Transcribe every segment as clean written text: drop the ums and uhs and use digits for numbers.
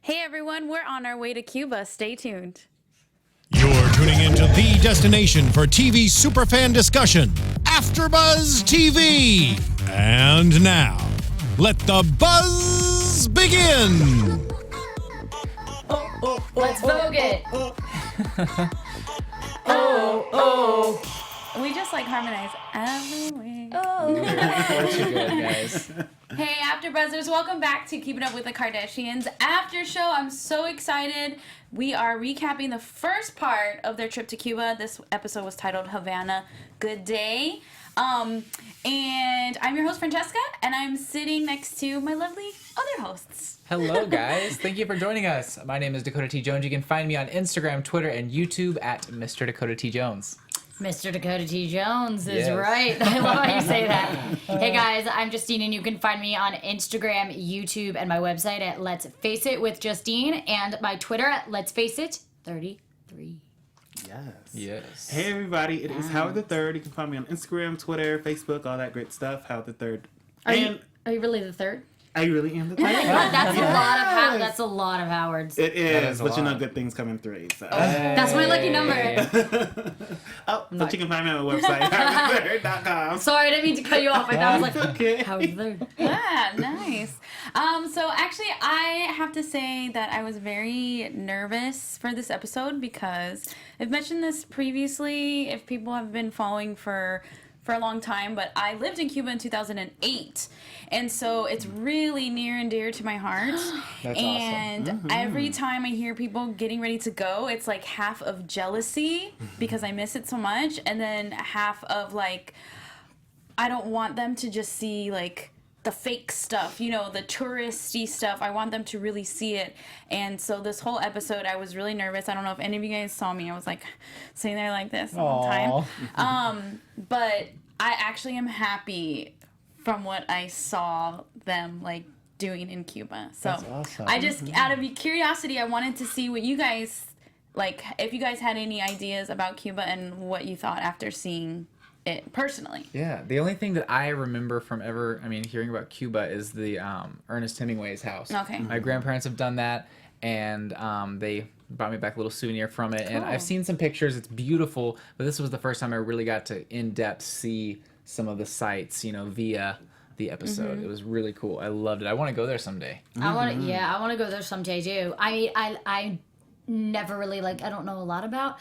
Hey everyone, we're on our way to Cuba. Stay tuned. You're tuning into the destination for TV superfan discussion, AFTERBUZZ TV. And now, let the buzz begin. Let's vogue it. We just like harmonize every week. That's good, guys. Hey AfterBuzzers, welcome back to Keeping Up with the Kardashians after show. I'm so excited. We are recapping the first part of their trip to Cuba. This episode was titled Havana Good Day. And I'm your host Francesca, and I'm sitting next to my lovely other hosts. Hello, guys. Thank you for joining us. My name is Dakota T. Jones. You can find me on Instagram, Twitter, and YouTube at Mr. Dakota T. Jones. Mr. Dakota T. Jones is Yes. right. I love how you say that. Hey guys, I'm Justine, and you can find me on Instagram, YouTube, and my website at Let's Face It with Justine, and my Twitter at Let's Face It 33. Yes. Hey everybody, it is Howard the Third. You can find me on Instagram, Twitter, Facebook, all that great stuff. Howard the Third. Are you really the third? I really am the third. That's a lot of that's a lot of Howards. It is, a but you know lot. good things come in threes. So. That's my lucky number. But you can find me on my website, howardthethird.com. Sorry, I didn't mean to cut you off. I was like, Okay. Howard the Third. Yeah, nice. So actually, I have to say that I was very nervous for this episode because I've mentioned this previously. If people have been following for a long time, but I lived in Cuba in 2008, and so it's really near and dear to my heart. That's and every time I hear people getting ready to go, it's like half of jealousy because I miss it so much, and then half of like I don't want them to just see like the fake stuff, you know, the touristy stuff. I want them to really see it. And so this whole episode, I was really nervous. I don't know if any of you guys saw me. I was like sitting there like this the whole time. But I actually am happy from what I saw them like doing in Cuba. So That's awesome. I just, out of curiosity, I wanted to see what you guys, like, if you guys had any ideas about Cuba and what you thought after seeing it personally. Yeah, the only thing that I remember from hearing about Cuba is the Ernest Hemingway's house. Okay. My grandparents have done that, and they brought me back a little souvenir from it. And Cool. I've seen some pictures. It's beautiful, but this was the first time I really got to in-depth see some of the sights, you know, via the episode. It was really cool. I loved it. I want to go there someday. I want to go there someday too. I never really I don't know a lot about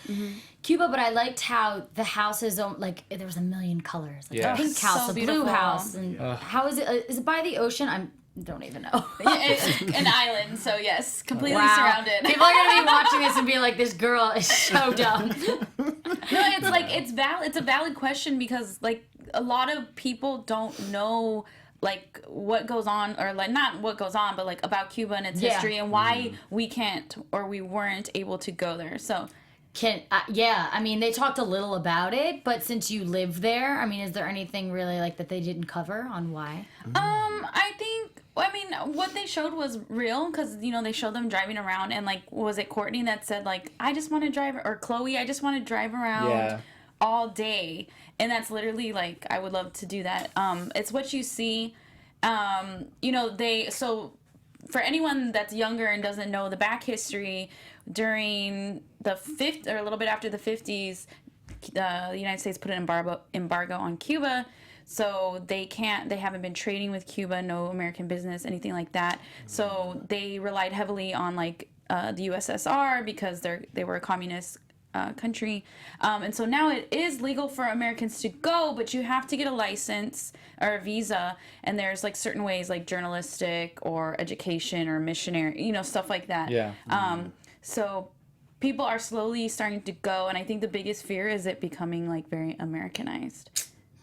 Cuba, but I liked how the houses there was a million colors, like Yeah. a pink house, So a blue beautiful. house, and how is it? Is it by the ocean? Don't even know. It's an island, so yes, completely Wow. surrounded. People are gonna be watching this and be like, "This girl is so dumb." No, it's like it's valid. It's a valid question because like a lot of people don't know like what goes on, or like not what goes on, but like about Cuba and its Yeah. history and why we can't or we weren't able to go there. So I mean, they talked a little about it, but since you live there, I mean, is there anything really like that they didn't cover on why? I mean, what they showed was real because, you know, they showed them driving around and, like, was it Courtney that said, like, I just want to drive, or Chloe, I just want to drive around Yeah. all day. And that's literally, like, I would love to do that. It's what you see. You know, so for anyone that's younger and doesn't know the back history, during the or a little bit after the 50s, the United States put an embargo on Cuba. So they haven't been trading with Cuba, no American business, anything like that. So they relied heavily on like the USSR because they were a communist country. And so now it is legal for Americans to go, but you have to get a license or a visa. And there's like certain ways like journalistic or education or missionary, you know, stuff like that. Yeah. So people are slowly starting to go. And I think the biggest fear is it becoming like very Americanized.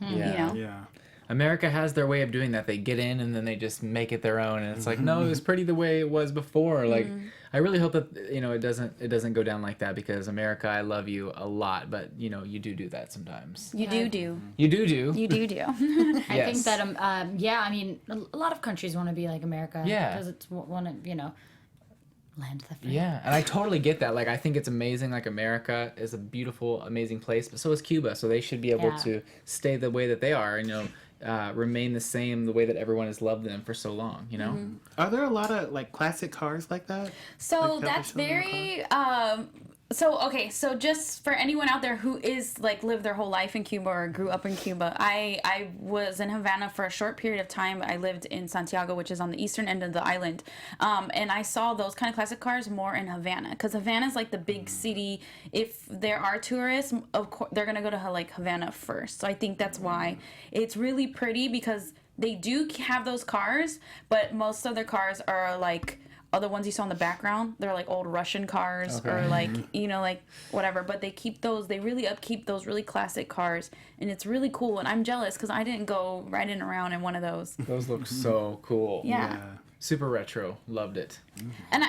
Yeah. You know? Yeah. America has their way of doing that. They get in and then they just make it their own, and it's like, no, it was pretty the way it was before. Like, I really hope that, you know, it doesn't go down like that, because America, I love you a lot, but you know, you do that sometimes. You do. You do. You do. I Yes. think that I mean, a lot of countries want to be like America. Yeah. Because it's one of, you know, land of the free. Yeah, and I totally get that. Like, I think it's amazing. Like, America is a beautiful, amazing place, but so is Cuba. So they should be able Yeah. to stay the way that they are. And, you know, remain the same the way that everyone has loved them for so long, you know? Are there a lot of like classic cars like that? So Like that's Pepper Shell very so just for anyone out there who is like lived their whole life in Cuba or grew up in Cuba, I was in Havana for a short period of time. I lived in Santiago, which is on the eastern end of the island, and I saw those kind of classic cars more in Havana, because Havana is like the big city. If there are tourists, of course they're gonna go to like Havana first. So I think that's why it's really pretty, because they do have those cars, but most of their cars are like other ones you saw in the background. They're like old Russian cars or like, you know, like whatever. But they keep those, they really upkeep those really classic cars. And it's really cool. And I'm jealous because I didn't go riding around in one of those. Those look so cool. Yeah. Super retro. Loved it. And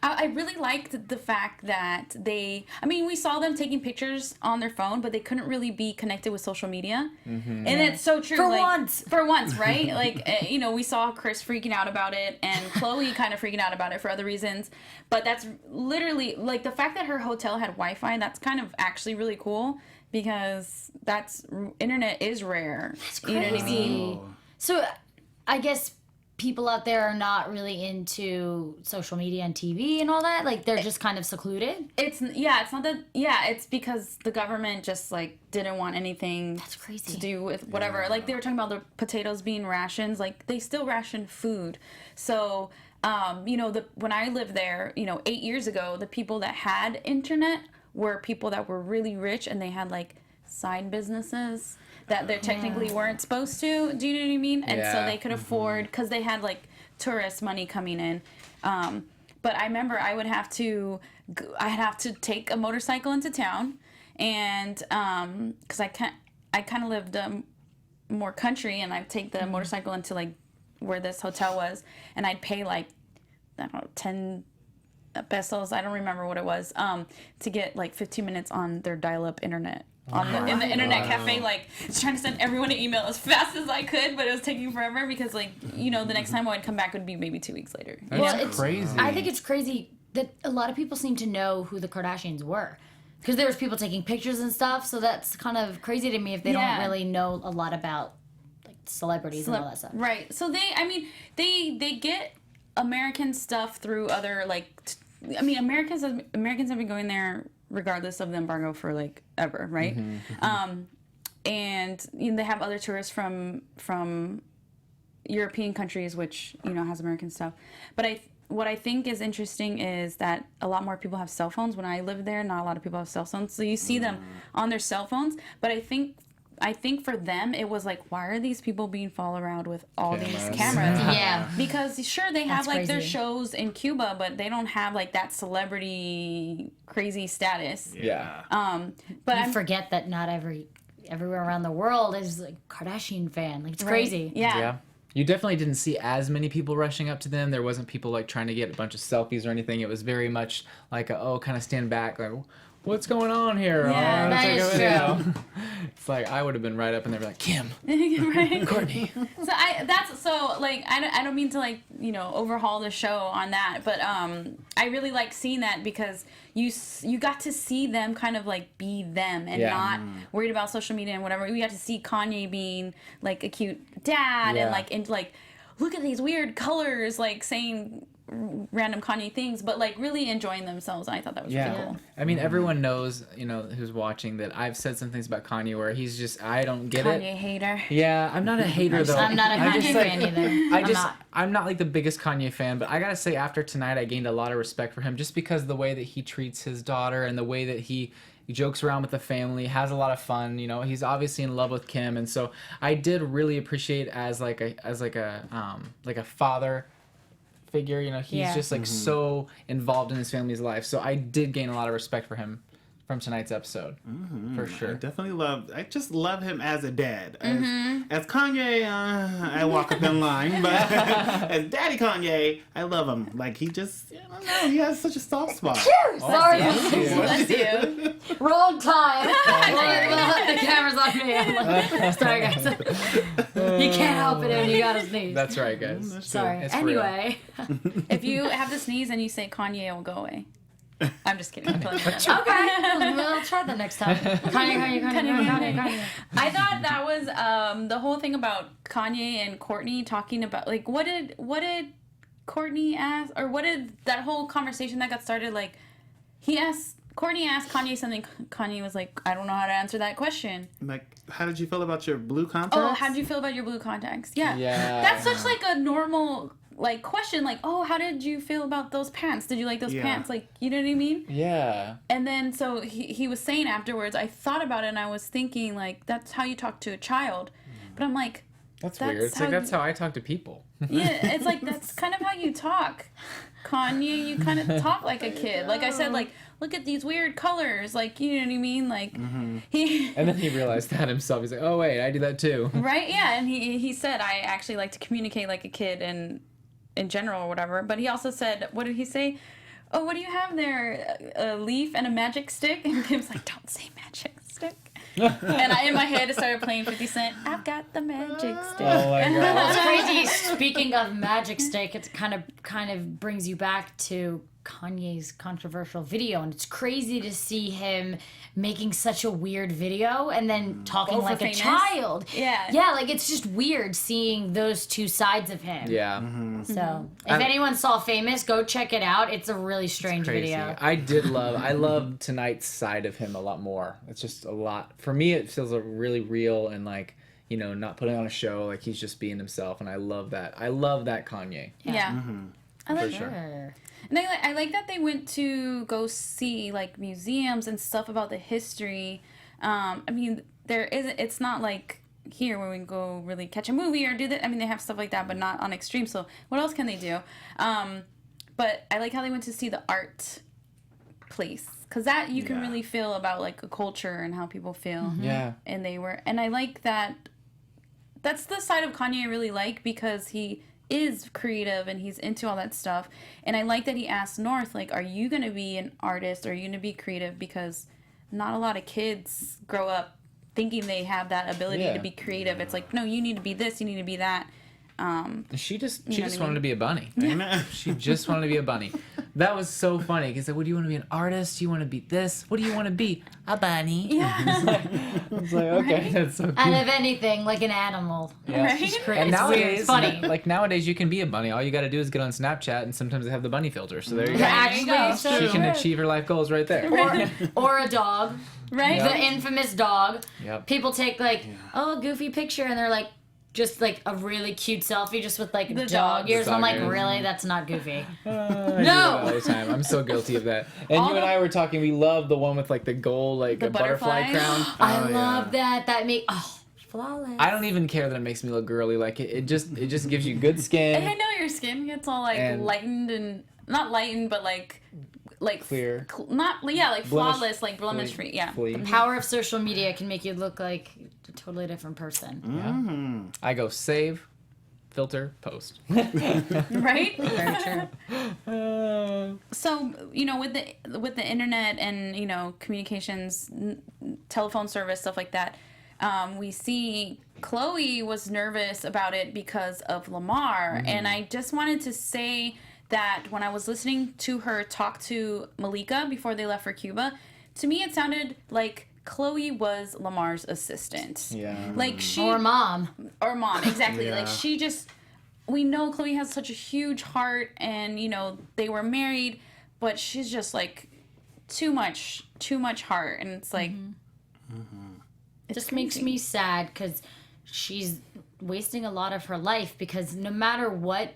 I really liked the fact that we saw them taking pictures on their phone, but they couldn't really be connected with social media. And it's so true. For once, right? Like, you know, we saw Chris freaking out about it and Chloe kind of freaking out about it for other reasons. But that's literally, like, the fact that her hotel had Wi-Fi, that's kind of actually really cool, because internet is rare. That's You know what I mean? Oh. So I guess people out there are not really into social media and TV and all that. Like, they're just kind of secluded. It's not that. It's because the government just like didn't want anything That's crazy. to do with whatever. Yeah. Like, they were talking about the potatoes being rations. Like, they still ration food. So, you know, when I lived there, you know, 8 years ago, the people that had internet were people that were really rich, and they had like side businesses that they technically weren't supposed to. Do you know what I mean? And so they could afford, because they had like tourist money coming in. But I remember I'd have to take a motorcycle into town, and because I kind of lived more country, and I'd take the motorcycle into like where this hotel was, and I'd pay like, I don't know, 10 pesos, I don't remember what it was, to get like 15 minutes on their dial-up internet. In the internet cafe, like, trying to send everyone an email as fast as I could, but it was taking forever because, like, you know, the next time I'd come back would be maybe 2 weeks later. That's crazy. I think it's crazy that a lot of people seem to know who the Kardashians were, because there was people taking pictures and stuff. So that's kind of crazy to me if they don't really know a lot about like celebrities and all that stuff. Right. So they get American stuff through other Americans have been going there regardless of the embargo for like ever, right? And you know, they have other tourists from European countries, which, you know, has American stuff. But what I think is interesting is that a lot more people have cell phones. When I lived there, not a lot of people have cell phones, so you see them on their cell phones. But I think for them, it was like, why are these people being followed around with all these cameras? Yeah. Because sure, they have That's like their crazy. shows in Cuba, but they don't have like that celebrity crazy status. Yeah. But You I'm forget that not everywhere around the world is like Kardashian fan. Like, it's crazy. Yeah. You definitely didn't see as many people rushing up to them. There wasn't people like trying to get a bunch of selfies or anything. It was very much like kind of stand back, like, what's going on here? Yeah, that take a is video. It's like, I would have been right up and they'd be like, Kim, Right. Courtney. So I don't mean to like, you know, overhaul the show on that, but I really like seeing that because you got to see them kind of like be them and not worried about social media and whatever. We got to see Kanye being like a cute dad and like into like, look at these weird colors, like saying random Kanye things, but like really enjoying themselves. I thought that was really cool. I mean, everyone knows, you know, who's watching, that I've said some things about Kanye where he's just, I don't get it. Kanye hater. Yeah, I'm not a hater though. I'm not a Kanye fan either. I'm not like the biggest Kanye fan, but I gotta say, after tonight, I gained a lot of respect for him just because of the way that he treats his daughter and the way that he jokes around with the family, has a lot of fun. You know, he's obviously in love with Kim, and so I did really appreciate as a father figure. You know, he's just like so involved in his family's life. So I did gain a lot of respect for him from tonight's episode, for sure. I just love him as a dad. As Kanye, I walk a thin line, but as Daddy Kanye, I love him. Like, he just, I don't know, he has such a soft spot. Sorry. Bless you. Wrong time. The camera's on me. I'm like, sorry, guys. You can't help it and you gotta sneeze. That's right, guys. Sorry. It's for real. Anyway. If you have to sneeze and you say Kanye, it will go away. I'm just kidding. I'm totally Okay, we'll try that next time. Kanye. I thought that was the whole thing about Kanye and Kourtney talking about like what did Kourtney ask, or what did that whole conversation that got started, like Kourtney asked Kanye something. Kanye was like, I don't know how to answer that question. Like, how did you feel about your blue contacts? Oh, how did you feel about your blue contacts? Yeah. That's such like a normal like question, like, oh, how did you feel about those pants? Did you like those pants? Like, you know what I mean? Yeah. And then so he was saying afterwards, I thought about it and I was thinking like, that's how you talk to a child. But I'm like, that's weird. It's like that's how I talk to people. Yeah, it's like that's kind of how you talk. Kanye, you kind of talk like a kid. Like I said, like, look at these weird colors. Like, you know what I mean? Like, he... And then he realized that himself. He's like, oh, wait, I do that too. Right? Yeah, and he said, I actually like to communicate like a kid and in general or whatever. But he also said, what did he say? Oh, what do you have there? A leaf and a magic stick? And Kim's like, don't say magic stick. And in my head, it started playing 50 Cent. I've got the magic stick. Oh my god. That's crazy. Speaking of magic stick, it kind of brings you back to Kanye's controversial video, and it's crazy to see him making such a weird video and then talking like a child. Yeah, like it's just weird seeing those two sides of him. Yeah. So if anyone saw Famous, go check it out. It's a really strange video. I love tonight's side of him a lot more. It's just a lot, for me it feels really real and like, you know, not putting on a show, like he's just being himself, and I love that Kanye. Yeah. I like for sure. And I like that they went to go see like museums and stuff about the history. I mean, it's not like here where we can go really catch a movie or do that. I mean, they have stuff like that, but not on extreme. So what else can they do? But I like how they went to see the art place, because that you can really feel about like a culture and how people feel. Yeah. And I like that. That's the side of Kanye I really like, because he is creative and he's into all that stuff. And I like that he asked North, like, are you going to be an artist, or are you going to be creative? Because not a lot of kids grow up thinking they have that ability to be creative. It's like, no, you need to be this, you need to be that. She just wanted to be a bunny. She just wanted to be a bunny. That was so funny, because like, what do you want to be, an artist? You want to be this? What do you want to be? A bunny. Yeah. It's like, okay, that's so cute. And if anything, like an animal. Yeah. Right? It's crazy. And nowadays, funny. like nowadays, you can be a bunny. All you got to do is get on Snapchat, and sometimes they have the bunny filter. So there you go. Actually, so She can true. achieve her life goals right there. Or a dog. Right? The infamous dog. Yep. People take like, a goofy picture, and they're like, just like a really cute selfie just with like The dog dog. ears. The I'm dog like, ears. really? That's not goofy. I do that all the time. I'm so guilty of that. And All you and the- I were talking. We love the one with like the gold, like The a butterfly butterfly. crown. I love that. That flawless. I don't even care that it makes me look girly. Like it just gives you good skin. And I know your skin gets all like And- lightened, and not lightened, but like Clear. Like flawless, Blemish- like blemish free. Yeah. Flea. Power of social media can make you look like a totally different person. Yeah. I go save, filter, post. Right? Very true. So, you know, with the internet and, you know, communications, telephone service, stuff like that, we see Chloe was nervous about it because of Lamar. And I just wanted to say that when I was listening to her talk to Malika before they left for Cuba, to me it sounded like Chloe was Lamar's assistant. Yeah. Like she... Or mom. Or mom, exactly. Yeah. Like she just... We know Chloe has such a huge heart, and, you know, they were married, but she's just like too much heart, and it's like... It just makes me sad because she's wasting a lot of her life, because no matter what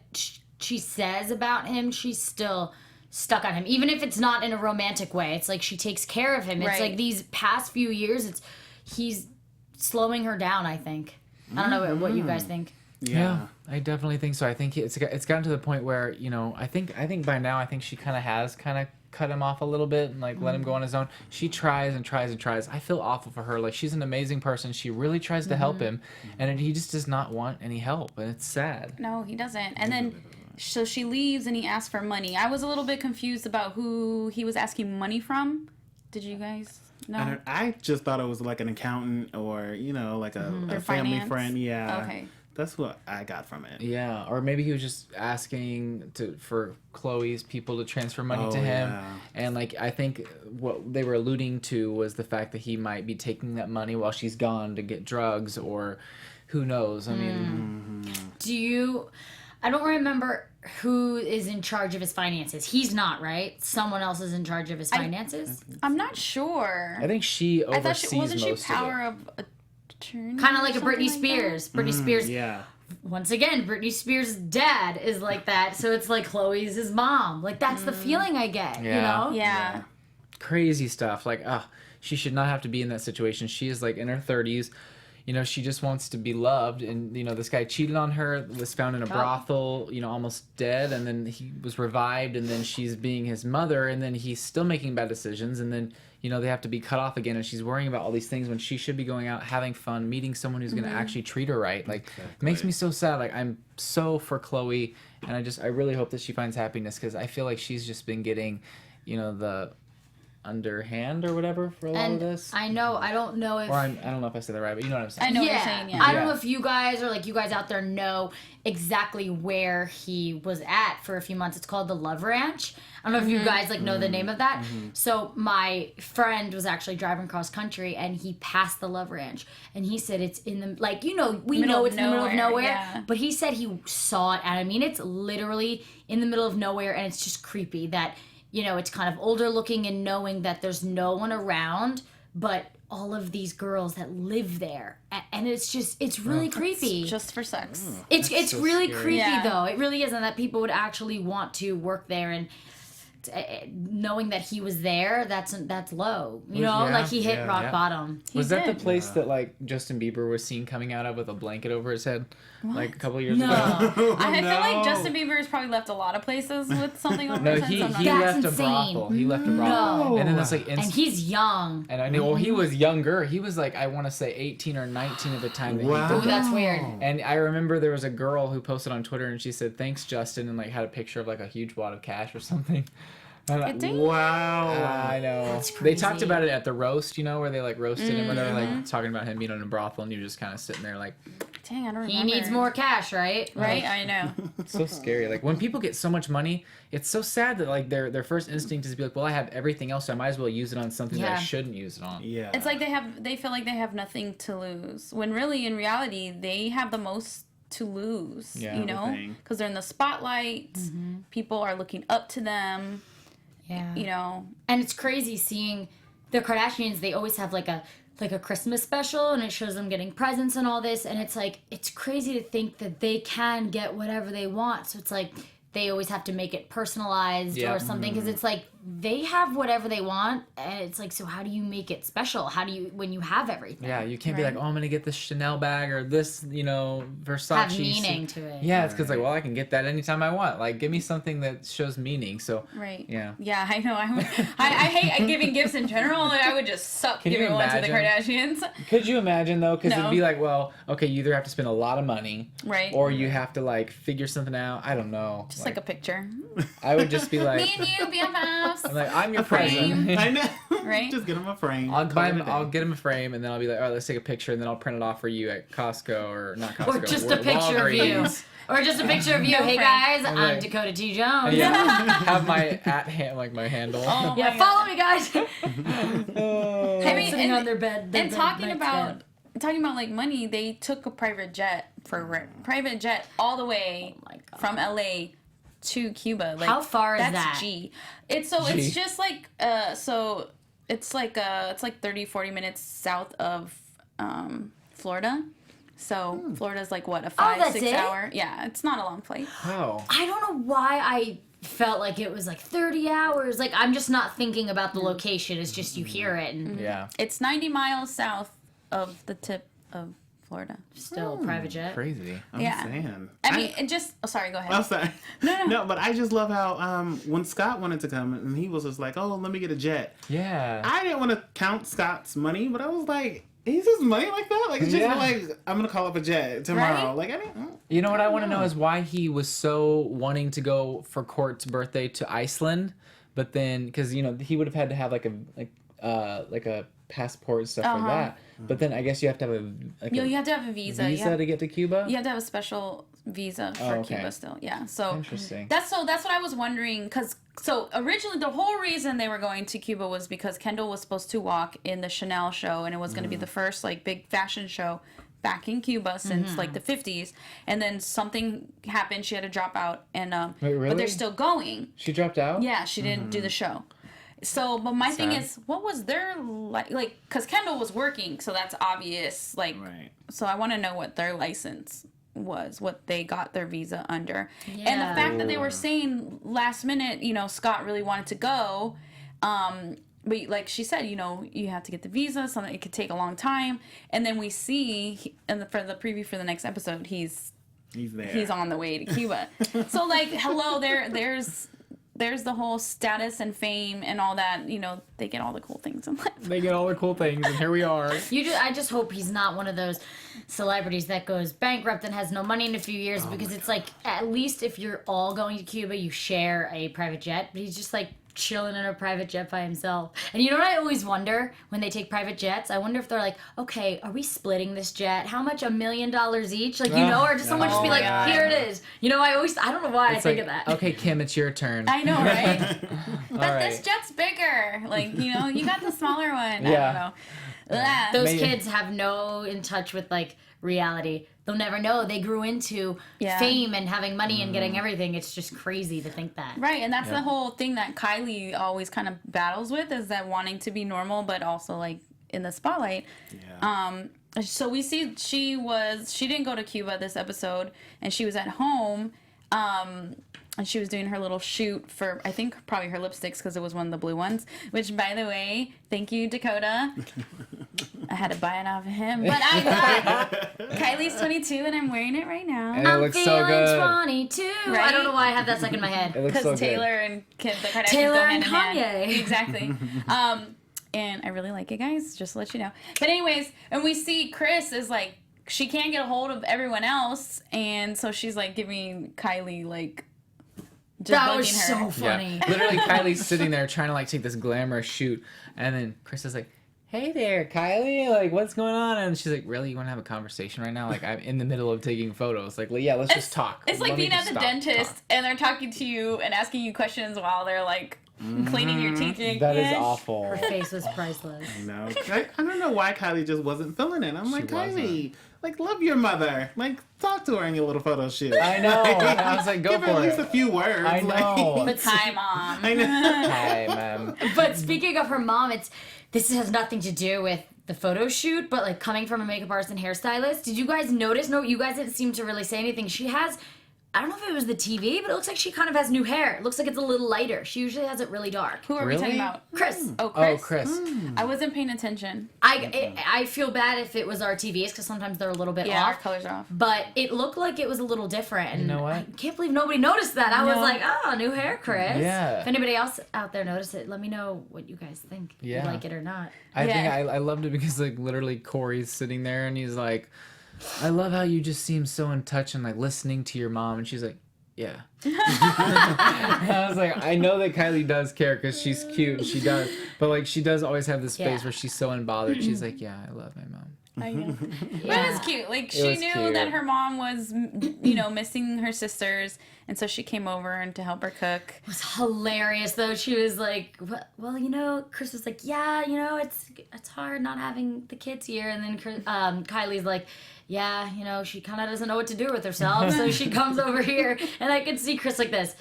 she says about him, she's still stuck on him. Even if it's not in a romantic way, it's like she takes care of him. It's Right. like these past few years, he's slowing her down, I think. I don't know what you guys think. Yeah, I definitely think so. I think it's gotten to the point where, you know, I think by now, I think she kind of cut him off a little bit and like let him go on his own. She tries and tries and tries. I feel awful for her. Like, she's an amazing person. She really tries to help him, and he just does not want any help, and it's sad. No, he doesn't. And then, so she leaves, and he asks for money. I was a little bit confused about who he was asking money from. Did you guys know? I just thought it was like an accountant or, you know, like a Their family finance? friend. Yeah. Okay. That's what I got from it. Yeah, or maybe he was just asking for Chloe's people to transfer money to him, and like I think what they were alluding to was the fact that he might be taking that money while she's gone to get drugs, or who knows? I mean, I don't remember who is in charge of his finances. He's not, right? Someone else is in charge of his finances. I'm not sure. I think she oversees I thought wasn't she most power of of attorney? Kind of like a or Britney something like Spears. Britney Spears. Yeah. Once again, Britney Spears' dad is like that, so it's like Chloe's his mom. Like that's the feeling I get. You know? that. Yeah. crazy stuff. Like, she should not have to be in that situation. She is like in her 30s. You know, she just wants to be loved. And, you know, this guy cheated on her, was found in a brothel, you know, almost dead. And then he was revived. And then she's being his mother. And then he's still making bad decisions. And then, you know, they have to be cut off again. And she's worrying about all these things when she should be going out, having fun, meeting someone who's going to actually treat her right. Like, it makes me so sad. Like, I'm so for Chloe. And I really hope that she finds happiness, because I feel like she's just been getting, you know, the underhand or whatever for a lot of this. I know, I don't know if... I don't know if I said that right, but you know what I'm saying. I know what you're saying, yeah. I don't know if you guys, or like you guys out there, know exactly where he was at for a few months. It's called the Love Ranch. I don't know if you guys like know the name of that. So my friend was actually driving cross country and he passed the Love Ranch, and he said it's in the, like, you know, we know it's in the middle of nowhere, yeah. but he said he saw it, and I mean it's literally in the middle of nowhere, and it's just creepy that, you know, it's kind of older looking, and knowing that there's no one around but all of these girls that live there, and it's just, it's really creepy. Just for sex. It's so really scary. creepy, Yeah. though. It really is, and that people would actually want to work there, and knowing that he was there, that's low. You know, Yeah, like he hit rock yeah. bottom. Was that the did. place that like Justin Bieber was seen coming out of with a blanket over his head, like a couple years No. ago? I feel like Justin Bieber has probably left a lot of places with something over No, his head. he so I'm not- That's left a insane. brothel. He left a brothel, and then that's like And he's young. And I know, well, he was younger. He was like, I want to say 18 or 19 at the time that Wow. he Ooh, did. that's weird. And I remember there was a girl who posted on Twitter, and she said, "Thanks, Justin," and like had a picture of like a huge wad of cash or something. And I'm like, Dang. Wow. I know. That's They talked crazy. about it at the roast, you know, where they like roasted him, or they were like talking about him being in a brothel, and you were just kind of sitting there like, Dang, I don't remember. He needs more cash, right? Right? I know. it's so scary. Like when people get so much money, it's so sad that like their first instinct is to be like, well, I have everything else, so I might as well use it on something that I Yeah. shouldn't use it on. Yeah. It's like they feel like they have nothing to lose, when really in reality they have the most to lose. Yeah. You know, Everything. because they're in the spotlight. People are looking up to them. Yeah. You know. And it's crazy seeing the Kardashians. They always have like a Christmas special, and it shows them getting presents and all this, and it's like, it's crazy to think that they can get whatever they want. So it's like they always have to make it personalized Yeah. or something, because it's like they have whatever they want, and it's like, so how do you make it special? How do you, when you have everything? Yeah, you can't be Right. like, oh, I'm gonna get this Chanel bag or this, you know, Versace. Have meaning to it. Yeah, it's because like, well, I can get that anytime I want. Like, give me something that shows meaning. So Right. Yeah. Yeah, I know. I hate giving gifts in general. Like, I would just suck Can you giving one to the imagine? Kardashians. could you imagine though? Because No. it'd be like, well, okay, you either have to spend a lot of money, Right. or you have to like figure something out. I don't know. Just like a picture. I would just be like, Me and you, BFFs. I'm like, I'm your frame. present. I know. Right? Just get him a frame. I'll Call it a day. I'll get him a frame, and then I'll be like, all right, let's take a picture, and then I'll print it off for you at Costco, or not Costco. Or just a picture of you. Walgreens. Or just a picture of you. No Hey frame. guys, I'm I'm like- Dakota T. Jones. Yeah, have my like my handle. Oh Yeah, my follow me, guys. I mean, Sitting on their bed. and talking about like money, they took a private jet all the way Oh my God. from LA to Cuba. Like, How far is that's that? G. It's just like it's like 30-40 minutes south of Florida. So Florida's like what, a 5-6 that's it? hour? Yeah, it's not a long flight. Wow. I don't know why I felt like it was like 30 hours. Like, I'm just not thinking about the location. It's just you hear it, and Yeah. It's 90 miles south of the tip of Florida. still private jet. Crazy. I'm Yeah. saying. I mean, it just. Oh, sorry. Go ahead. I'm sorry. No, but I just love how when Scott wanted to come and he was just like, "Oh, let me get a jet." Yeah. I didn't want to count Scott's money, but I was like, "Is his money like that? Like it's just Yeah. like I'm gonna call up a jet tomorrow." Right? Like I didn't. You know what I want to know is why he was so wanting to go for Court's birthday to Iceland, but then because you know he would have had to have like like a passport and stuff for that. But then I guess you have to have You have to have a visa. to get to Cuba. You have to have a special visa for Cuba still. Yeah. So interesting. That's what I was wondering, so originally the whole reason they were going to Cuba was because Kendall was supposed to walk in the Chanel show, and it was going to be the first like big fashion show back in Cuba since like the 50s, and then something happened. She had to drop out, and Wait, really? but they're still going. She dropped out? Yeah, she didn't do the show. So, but my thing is, what was their like? Because Kendall was working, so that's obvious. Like, so I want to know what their license was, what they got their visa under, and the fact that they were saying last minute, Scott really wanted to go, but like she said, you have to get the visa. Something it could take a long time, and then we see for the preview for the next episode, he's there. He's on the way to Cuba. So like, hello, there's the whole status and fame and all that. They get all the cool things in life. They get all the cool things, and here we are. I just hope he's not one of those celebrities that goes bankrupt and has no money in a few years, because it's like, at least if you're all going to Cuba, you share a private jet. But he's just like chilling in a private jet by himself. And you know what I always wonder when they take private jets? I wonder if they're like, okay, are we splitting this jet? How much? $1 million each? Like, or just someone just be like, here it is. I don't know why I think of that. Okay, Kim, it's your turn. I know, right? But this jet's bigger. Like, you got the smaller one. Yeah. I don't know. Those kids have no in touch with like reality. They'll never know. They grew into fame and having money and getting everything. It's just crazy to think that. Right, and that's the whole thing that Kylie always kind of battles with, is that wanting to be normal but also like in the spotlight. Yeah. So we see she didn't go to Cuba this episode, and she was at home. And she was doing her little shoot for, I think, probably her lipsticks, because it was one of the blue ones. Which, by the way, thank you, Dakota. I had to buy it off of him. But I got Kylie's 22, and I'm wearing it right now. And it looks so good. 22. Right? I don't know why I have that stuck in my head. Because Taylor and Kim, the Kardashians Taylor go and hand in Kanye. hand. Exactly. And I really like it, guys. Just to let you know. But anyways, and we see Chris is like, she can't get a hold of everyone else, and so she's like giving Kylie like, just that was bugging her. so funny. Yeah. Literally, Kylie's sitting there trying to like take this glamorous shoot, and then Chris is like, "Hey there, Kylie. Like, what's going on?" And she's like, "Really? You want to have a conversation right now? Like, I'm in the middle of taking photos. Like, yeah, let's just talk." It's like being at the dentist and they're talking to you and asking you questions while they're like cleaning your teeth. That is awful. Her face was priceless. I know. I don't know why Kylie just wasn't feeling it. I'm like, Kylie, like, love your mother. Like, talk to her in your little photo shoot. I know. I was like, go Give for her at it. least a few words. I know. But hi, Mom. I know. Hi, Mom. But speaking of her mom, this has nothing to do with the photo shoot, but like coming from a makeup artist and hairstylist, did you guys notice? No, you guys didn't seem to really say anything. She has, I don't know if it was the TV, but it looks like she kind of has new hair. It looks like it's a little lighter. She usually has it really dark. Who are we talking about? Chris. Oh, Chris. Oh, Chris. I wasn't paying attention. I feel bad if it was our TVs, because sometimes they're a little bit Yeah, our off. colors are off. But it looked like it was a little different. And You know what? I can't believe nobody noticed that. I was like, oh, new hair, Chris. Yeah. If anybody else out there noticed it, let me know what you guys think. If Yeah. you like it or not. I think Yeah. I loved it because like literally Corey's sitting there and he's like, "I love how you just seem so in touch and like listening to your mom," and she's like, "Yeah." I was like, I know that Kylie does care because she's cute and she does, but like she does always have this face where she's so unbothered. She's like, "Yeah, I love my mom." I know. But Yeah. it's cute. Like, It she was knew cute. that her mom was, missing her sisters, and so she came over and to help her cook. It was hilarious though. She was like, well, Chris was like, yeah, it's hard not having the kids here. And then Kylie's like, yeah, she kind of doesn't know what to do with herself. So she comes over here, and I could see Chris like this.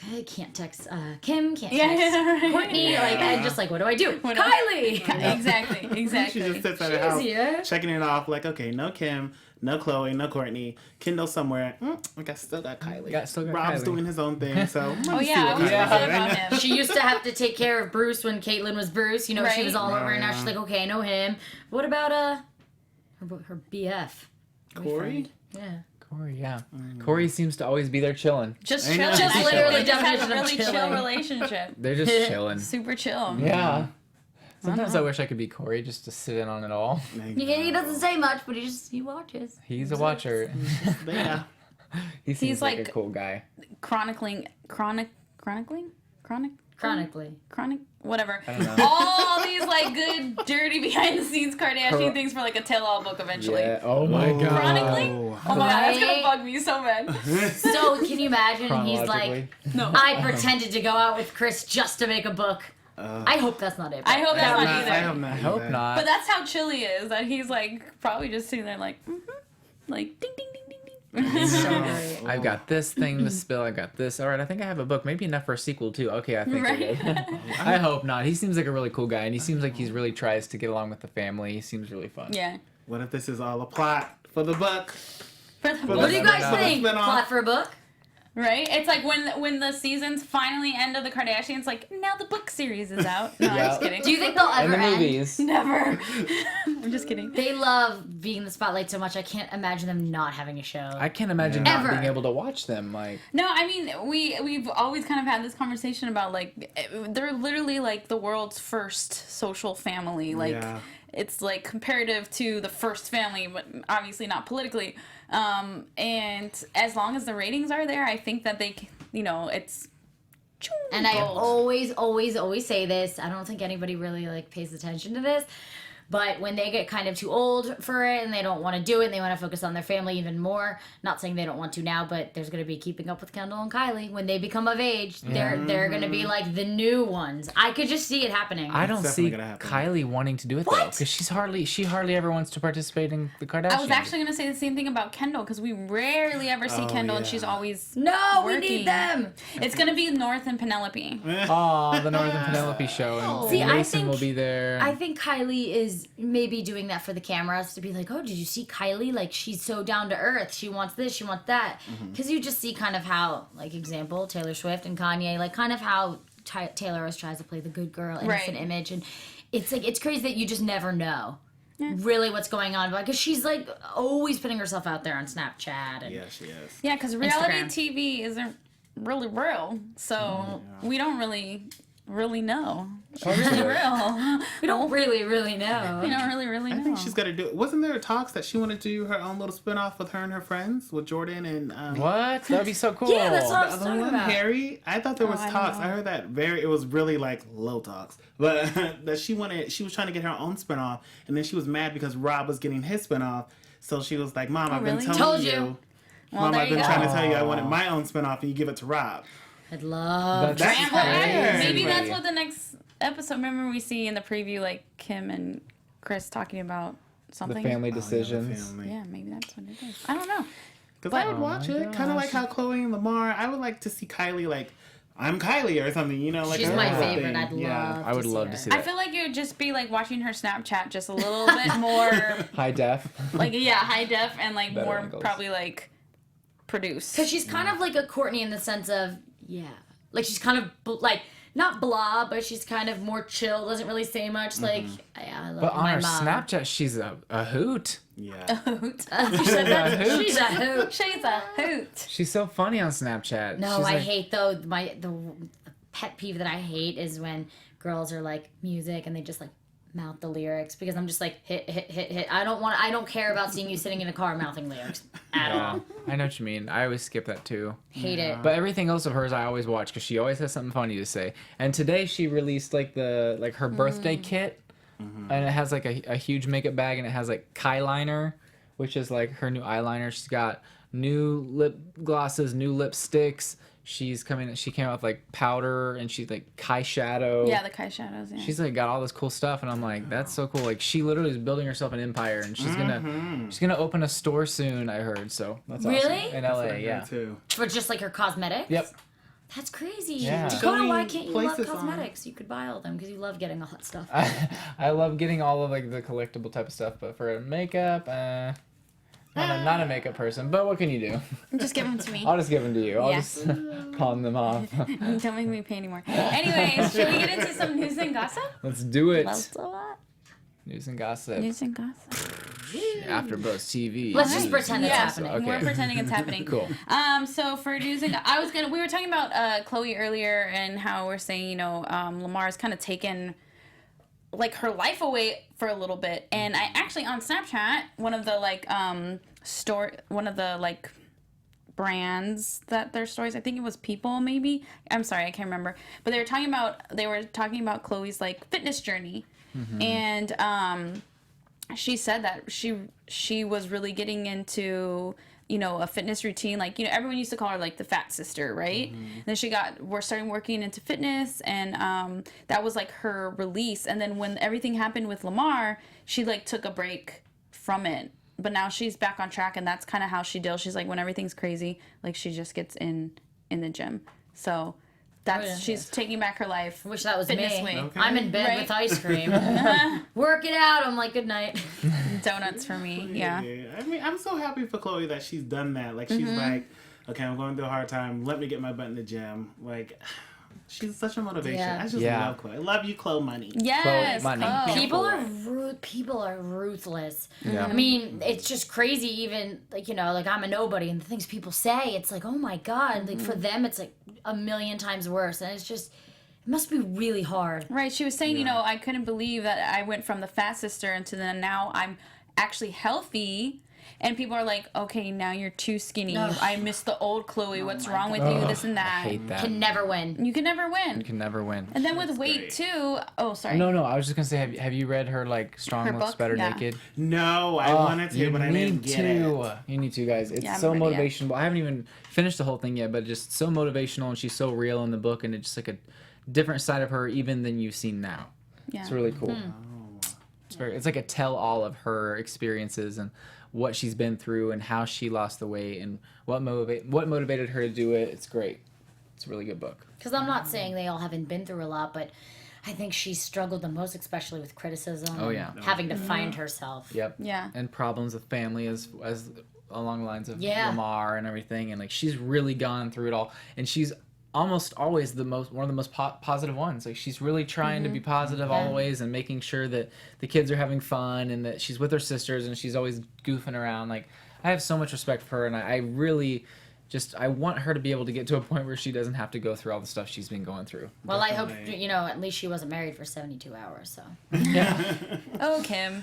Okay, can't text Kim, can't text Courtney. Like, I'm just like, what do I do? Kylie! Exactly. She just sits at her house, here. checking it off. Like, okay, no Kim, no Chloe, no Courtney. Kendall somewhere. Still got Kylie. Still got Rob's Kylie. doing his own thing. So Oh, yeah, I was yeah. really about him. She used to have to take care of Bruce when Caitlyn was Bruce. She Right. was all over, and now Yeah. she's like, okay, I know him. What about her BF? Corey? Boyfriend? Yeah. Corey, yeah. Corey seems to always be there chilling. Just I know. chilling. Just I literally think they just have a definition of really chill chilling. relationship. They're just chilling. Super chill. Yeah. Sometimes I wish I could be Corey just to sit in on it all. He doesn't say much, but he watches. He's a watcher. But yeah. He seems like a like- cool guy. Chronicling. Chronically. Whatever. I don't know. All these like good, dirty behind the scenes Kardashian things for like a tell-all book eventually. Yeah. Oh my god. Chronically? Oh my god, that's gonna Right? bug me so bad. So can you imagine he's like, Chronologically. I pretended to go out with Chris just to make a book. I hope that's not it. I hope that's not I either. hope not. I hope either. not. But that's how chill he is. That he's like probably just sitting there like, like ding ding ding ding ding. so great. I've got this thing to spill. I got this. All right, I think I have a book. Maybe enough for a sequel too. Okay, I think Right. it is. I hope not. He seems like a really cool guy, and he seems like he's really tries to get along with the family. He seems really fun. Yeah. What if this is all a plot for the book? For the What What do you guys Spin-off. think? Spin-off. Plot for a book? Right? It's like when the seasons finally end of the Kardashians, like now the book series is out. No, I'm Yeah. just kidding. Do you think they'll And ever the end? movies. Never. I'm just kidding. They love being in the spotlight so much. I can't imagine them not having a show. I can't imagine Yeah. not Ever. being able to watch them. Like, No, I mean we've always kind of had this conversation about like they're literally like the world's first social family. Like Yeah. it's like comparative to the first family, but obviously not politically. And as long as the ratings are there, I think that they, it's. And I gold. always say this. I don't think anybody really like pays attention to this. But when they get kind of too old for it and they don't want to do it and they want to focus on their family even more, not saying they don't want to now, but there's going to be Keeping Up with Kendall and Kylie. When they become of age, they're going to be like the new ones. I could just see it happening. I don't definitely see gonna happen. Kylie wanting to do it though, What? because she hardly ever wants to participate in the Kardashians. I was actually going to say the same thing about Kendall because we rarely ever see Oh, Kendall and yeah. she's always. No, we working. need them. It's going to be North and Penelope. Oh, the Northern Penelope show, and See, I Mason think- will be there. I think Kylie is maybe doing that for the cameras to be like, oh, did you see Kylie? Like, she's so down to earth. She wants this, she wants that. Because you just see kind of how, like, example, Taylor Swift and Kanye, like, kind of how Taylor always tries to play the good girl, innocent Right. image. And it's like, it's crazy that you just never know really what's going on. Because she's, like, always putting herself out there on Snapchat. And Yeah, she is. Yeah, because reality Instagram. TV isn't really real. So we don't really know. Really real. we don't really know. We don't really know. I think she's got to do it. Wasn't there talks that she wanted to do her own little spin-off with her and her friends, with Jordan and What? That'd be so cool. Yeah, that's what I the was other talking one, about. Harry? I thought there was I don't talks. know. I heard that it was really like low talks. But that she was trying to get her own spin-off, and then she was mad because Rob was getting his spin-off. So she was like, Mom, I've been really? telling Told you. you. Well, Mom, there I've you been go. trying to tell you I wanted my own spin-off, and you give it to Rob. I'd love That's Scramble eggs. crazy. Maybe that's what the next episode. Remember we see in the preview like Kim and Chris talking about The something. family Oh, yeah, the decisions. family. Yeah, maybe that's what it is. I don't know. Because I would watch my it, kind of like how Chloe and Lamar. I would like to see Kylie like, I'm Kylie or something, like She's a my whole favorite. thing. I'd love. I would love her. to see I that. feel like it would just be like watching her Snapchat, just a little bit more High def. like high def and like Better more angles. probably like produced. Because she's kind of like a Courtney in the sense of, like she's kind of like, not blah, but she's kind of more chill, doesn't really say much. Like, I love But on my her mom. Snapchat, she's a hoot. Yeah. Hoot. She said that. A hoot. She's a hoot. She's a hoot. She's so funny on Snapchat. No, She's I like, hate though, the pet peeve that I hate is when girls are like music and they just like mouth the lyrics, because I'm just like hit. I don't care about seeing you sitting in a car mouthing lyrics at Yeah, all. I know what you mean. I always skip that too. Hate it. But everything else of hers I always watch because she always has something funny to say. And today she released like her birthday kit, and it has like a huge makeup bag, and it has like Kyliner, which is like her new eyeliner. She's got new lip glosses, new lipsticks. She came out with like powder, and she's like Kai shadow. Yeah, the Kai shadows. Yeah. She's like got all this cool stuff, and I'm like, that's so cool. Like she literally is building herself an empire, and she's gonna open a store soon. I heard, so that's Really? awesome. In LA, yeah. Too. For just like her cosmetics? Yep. That's crazy. Yeah. Dakota, why Going can't you love places on- cosmetics? You could buy all them because you love getting all that stuff. I love getting all of like the collectible type of stuff, but for makeup, not a makeup person. But what can you do? Just give them to me. I'll just give them to you. I'll Yeah. just pawn them off. Don't make me pay anymore. Anyways, should we get into some news and gossip? Let's do it. Loves a lot. News and gossip. News and gossip. AfterBuzz TV. Let's just News. pretend it's Yeah. happening. Okay. We're pretending it's happening. Cool. So for news and we were talking about Chloe earlier and how we're saying, Lamar's kind of taken like her life away for a little bit. And I actually on Snapchat, one of the brands that their stories. I think it was People, maybe. I'm sorry, I can't remember. But they were talking about Khloe's like fitness journey, and she said that she was really getting into, you know, a fitness routine. Like, you know, everyone used to call her like the fat sister, right? Then we're starting working into fitness, and that was like her release. And then when everything happened with Lamar, she like took a break from it. But now she's back on track, and that's kind of how she deals. She's like, when everything's crazy, like she just gets in the gym. So that's she's taking back her life. I wish that was fitness me. way. Okay. I'm in bed with ice cream. Work it out. I'm like, good night. Donuts for me. Yeah. I mean, I'm so happy for Khloe that she's done that. Like, she's like, okay, I'm going through a hard time. Let me get my butt in the gym. Like, she's such a motivation. Yeah. I just love Khloe. I love you, Khloe Money. Yes. Money. Chloe. People are ruthless. Yeah. I mean, it's just crazy. Even like, you know, like I'm a nobody, and the things people say, it's like, oh my god. Like for them, it's like a million times worse, and it's just, it must be really hard. Right. She was saying, you know, I couldn't believe that I went from the fat sister into then now I'm actually healthy. And people are like, okay, now you're too skinny. Ugh. I miss the old Chloe. What's wrong with you? This and that. I hate that. Can never win. You can never win. You can never win. And then with weight great. too. Oh, sorry. No, I was just gonna say, have you read her like Strong Her Looks book? Better Yeah. Naked? No, I wanted to, but I didn't get it. You need to, guys. It's Yeah, I so haven't read it motivational. I haven't even finished the whole thing yet, but just so motivational, and she's so real in the book, and it's just like a different side of her even than you've seen now. Yeah. It's really cool. It's like a tell-all of her experiences and what she's been through and how she lost the weight and what motivated her to do it. It's great. It's a really good book. Because I'm not saying they all haven't been through a lot, but I think she struggled the most, especially with criticism. Oh, and yeah. having to find herself. Yep. Yeah. And problems with family as along the lines of Yeah. Lamar and everything, and like she's really gone through it all, and she's almost always one of the most positive ones. Like she's really trying to be positive always and making sure that the kids are having fun and that she's with her sisters and she's always goofing around. Like I have so much respect for her, and I really I want her to be able to get to a point where she doesn't have to go through all the stuff she's been going through. Well, I hope, you know, at least she wasn't married for 72 hours, so. Oh, Kim.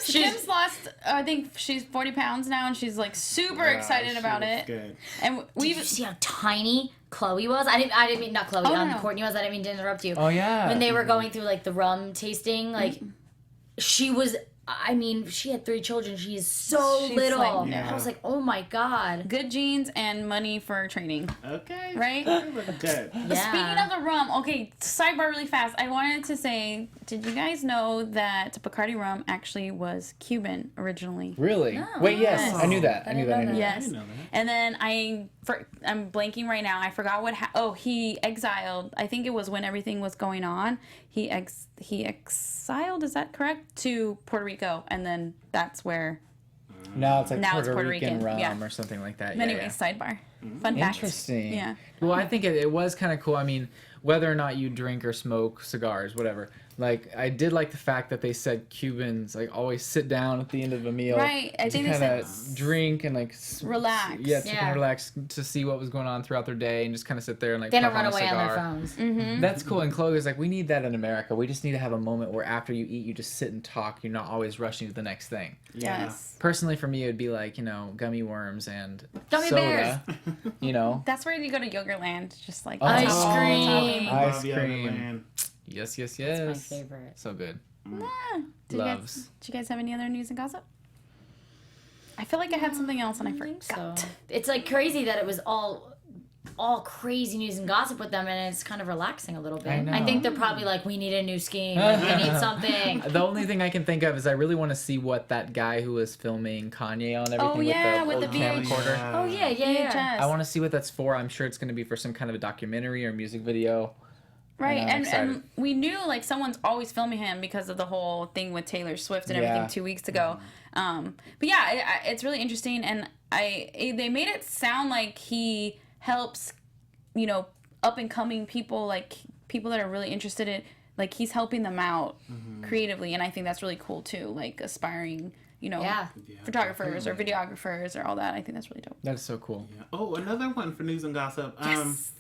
Kim's lost, I think she's 40 pounds now, and she's like super excited about it. Good. And Did you see how tiny Chloe was? I didn't mean, not Chloe, no. Courtney was. I didn't mean to interrupt you. Oh yeah. When they were going through like the rum tasting, like she was, I mean, she had 3 children. She is so She's little. like, yeah. I was like, oh my god. good genes and money for training. Okay. Right? Good. Yeah. Speaking of the rum, okay, sidebar really fast. I wanted to say, did you guys know that Bacardi rum actually was Cuban originally? Really? No. Wait, yes, Yes. I knew that. I knew that. Yes. didn't know that. And then I'm blanking right now. I forgot what. He exiled. I think it was when everything was going on. He exiled. Is that correct? To Puerto Rico, and then that's where. Now it's like Now it's Puerto Puerto Rican Rican, rum yeah. or something like that. Anyways, Yeah. sidebar. Fun fact. Interesting. Yeah. Well, I think it was kind of cool. I mean, whether or not you drink or smoke cigars, whatever. Like, I did like the fact that they said Cubans like always sit down at the end of a meal. Right, I think they to kind said of drink and like relax. Yeah, to Yeah. kind of relax to see what was going on throughout their day and just kind of sit there and like They don't puff run on a away on their cigar. phones. Mm-hmm. That's cool. And Chloe was like, we need that in America. We just need to have a moment where after you eat, you just sit and talk. You're not always rushing to the next thing. Yeah. Yes. Personally, for me, it would be like, you know, gummy worms and Gummy soda. You know, That's where you go to Yogurtland, just like Ice top- cream. top- Ice Love cream. Yogurtland. yes, yes, That's my yes. favorite. So good. Did Loves. you guys have any other news and gossip? I feel like I had something else and I forgot. So it's like crazy that it was all crazy news and gossip with them, and it's kind of relaxing a little bit. I know. I think they're probably like, we need a new scheme. Like, we need something. The only thing I can think of is I really want to see what that guy who was filming Kanye on everything Oh, yeah, with the camcorder. Oh yeah, yeah. VHS. I want to see what that's for. I'm sure it's going to be for some kind of a documentary or music video. Right, I'm and excited. we knew like someone's always filming him because of the whole thing with Taylor Swift and Yeah. everything 2 weeks ago. But yeah, it's really interesting, and they made it sound like he helps, you know, up and coming people, like people that are really interested in, like he's helping them out creatively, and I think that's really cool too, like aspiring, you know, Yeah. photographers or videographers or all that. I think that's really dope. That is so cool. Yeah. Oh, another one for news and gossip. Yes.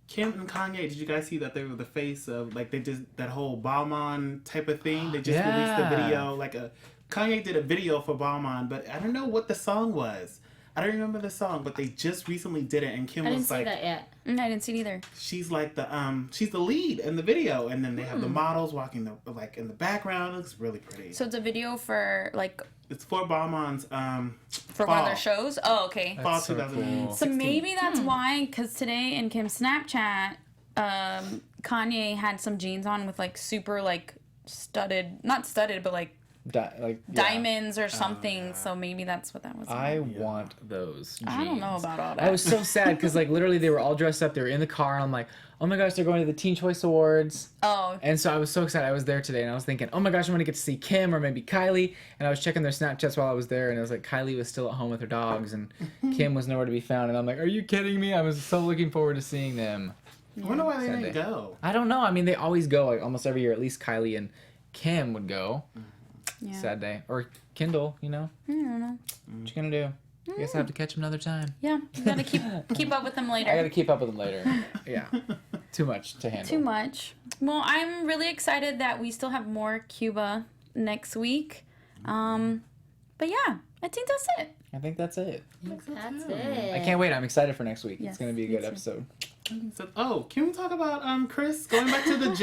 Kim and Kanye, did you guys see that they were the face of, like, they just, that whole Balmain type of thing? They just released a Yeah. video, Kanye did a video for Balmain, but I don't know what the song was. I don't remember the song, but they just recently did it, and Kim I didn't was see like, that yet. I didn't see it either. she's like she's the lead in the video, and then they have the models walking in the background. It looks really pretty. So it's a video for like It's for Balmain's for one of their shows. Oh, okay. Fall so 2016. cool. So maybe that's why, because today in Kim's Snapchat, Kanye had some jeans on with like super like studded, not studded, but like diamonds or something. So maybe that's what that was. I want those jeans. I don't know about all that. I was so sad because like literally they were all dressed up. They were in the car, and I'm like, oh my gosh, they're going to the Teen Choice Awards. Oh. And so I was so excited. I was there today, and I was thinking, oh my gosh, I'm gonna get to see Kim or maybe Kylie. And I was checking their Snapchats while I was there, and it was like Kylie was still at home with her dogs, and Kim was nowhere to be found. And I'm like, are you kidding me? I was so looking forward to seeing them. I wonder why they Sad didn't day. go. I don't know. I mean, they always go like almost every year. At least Kylie and Kim would go. Yeah. Sad day. Or Kendall, you know. I don't know. What you gonna do? I guess I have to catch him another time. Yeah, you gotta keep up with them later. I gotta keep up with him later. Yeah. Too much to handle. Too much. Well, I'm really excited that we still have more Cuba next week. But yeah, I think that's it. I think that's it. That's it. I can't wait. I'm excited for next week. Yes, It's gonna be a me good too. episode. So, can we talk about Chris going back to the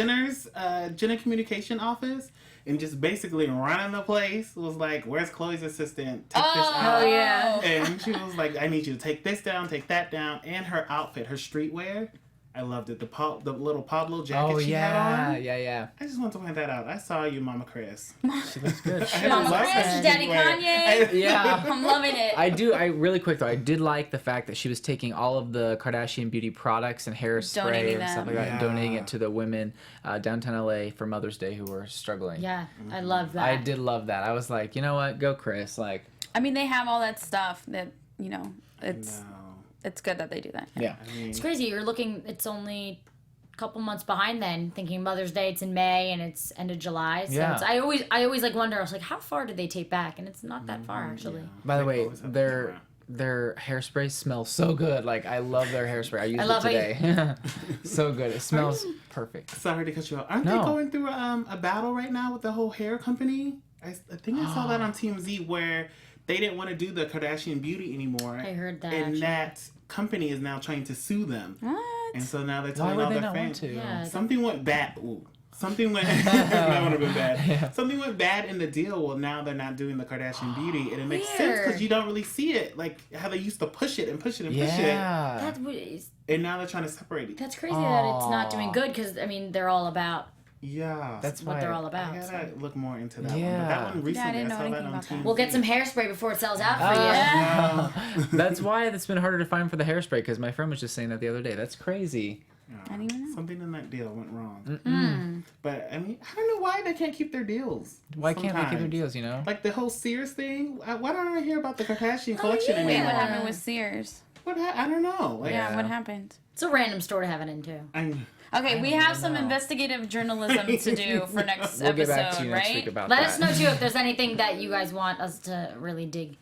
Jenner communication office and just basically running the place? It was like, where's Chloe's assistant? Take this out. Oh yeah. And she was like, I need you to take this down, take that down, and her outfit, her streetwear. I loved it. The little Pablo jacket Oh she had on. yeah. I just want to point that out. I saw you, Mama Chris. She looks good. I Mama love Chris, that Daddy streetwear. Kanye. Yeah. I'm loving it. I really quick though, I did like the fact that she was taking all of the Kardashian beauty products and hairspray Donating and stuff them. like that and Yeah. donating it to the women downtown LA for Mother's Day who were struggling. Yeah, I love that. I did love that. I was like, you know what? Go Chris. Like, I mean, they have all that stuff that, you know, it's No. good that they do that. yeah. I mean, It's crazy. You're looking. It's only a couple months behind. Then thinking Mother's Day, it's in May and it's end of July. So Yeah. it's, I always like wonder. I was like, how far did they tape back? And it's not that far actually. By the They way, always have their hairspray smells so good. Like I love their hairspray. I used love it it. today. So good. It smells perfect. sorry to cut you off. Aren't No. they going through a battle right now with the whole hair company? I think I saw that on TMZ where they didn't want to do the Kardashian beauty anymore. I heard that, And actually. that company is now trying to sue them. What? And so now they're Why telling would all they their not want fans. to? Yeah. Something went bad. Ooh. Something went. That would have been bad. Yeah. Something went bad in the deal. Well, now they're not doing the Kardashian beauty, and it makes sense Weird. because you don't really see it like how they used to push it and push it and push it. Yeah. That is, And now they're trying to separate it. that's crazy that it's not doing good because I mean they're all about Yeah. That's what why. they're all I about. gotta so. look more into that one. Yeah. But that one recently, didn't know I saw that anything on about that. TMZ. We'll get some hairspray before it sells out for you. Yeah. That's why it's been harder to find for the hairspray because my friend was just saying that the other day. That's crazy. I didn't even know. Something in that deal went wrong. But I mean, I don't know why they can't keep their deals. Why can't they keep their sometimes. deals, you know? Like the whole Sears thing. Why don't I hear about the Kardashian collection Wait, anymore? what happened with Sears? I don't know. Like, Yeah, what happened? It's a random store to have it into. I'm, Okay, we have some investigative journalism to do for next We'll episode, get back to you right? next week about Let that. us know too if there's anything that you guys want us to really dig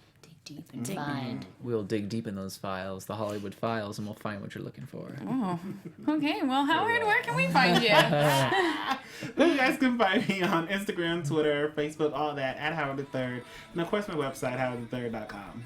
deep and find. We'll dig deep in those files, the Hollywood files, and we'll find what you're looking for. Oh, okay. Well, Howard, where can we find you? you guys can find me on Instagram, Twitter, Facebook, all that at Howard III, and of course my website howardthird.com.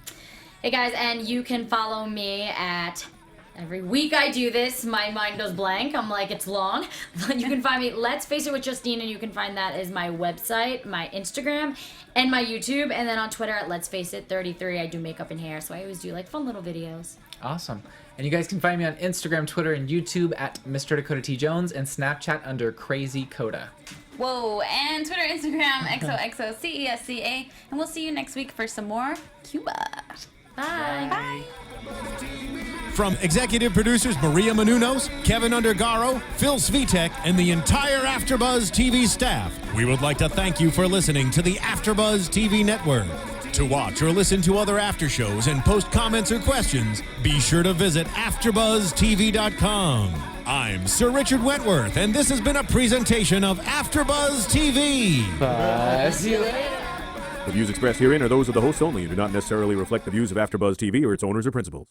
Hey guys, and you can follow me at. Every week I do this, my mind goes blank. I'm like, it's long. But you can find me, Let's Face It with Justine, and you can find that as my website, my Instagram, and my YouTube. And then on Twitter at Let's Face It 33, I do makeup and hair. So I always do like fun little videos. Awesome. And you guys can find me on Instagram, Twitter, and YouTube at Mr. Dakota T. Jones and Snapchat under Crazy Coda. Whoa, and Twitter, Instagram, XOXOCESCA. And we'll see you next week for some more Cuba. Bye. Bye. From executive producers Maria Menounos, Kevin Undergaro, Phil Svitek, and the entire AfterBuzz TV staff, we would like to thank you for listening to the AfterBuzz TV network. To watch or listen to other after shows and post comments or questions, be sure to visit AfterBuzzTV.com. I'm Sir Richard Wentworth, and this has been a presentation of AfterBuzz TV. See you later. The views expressed herein are those of the hosts only and do not necessarily reflect the views of AfterBuzz TV or its owners or principals.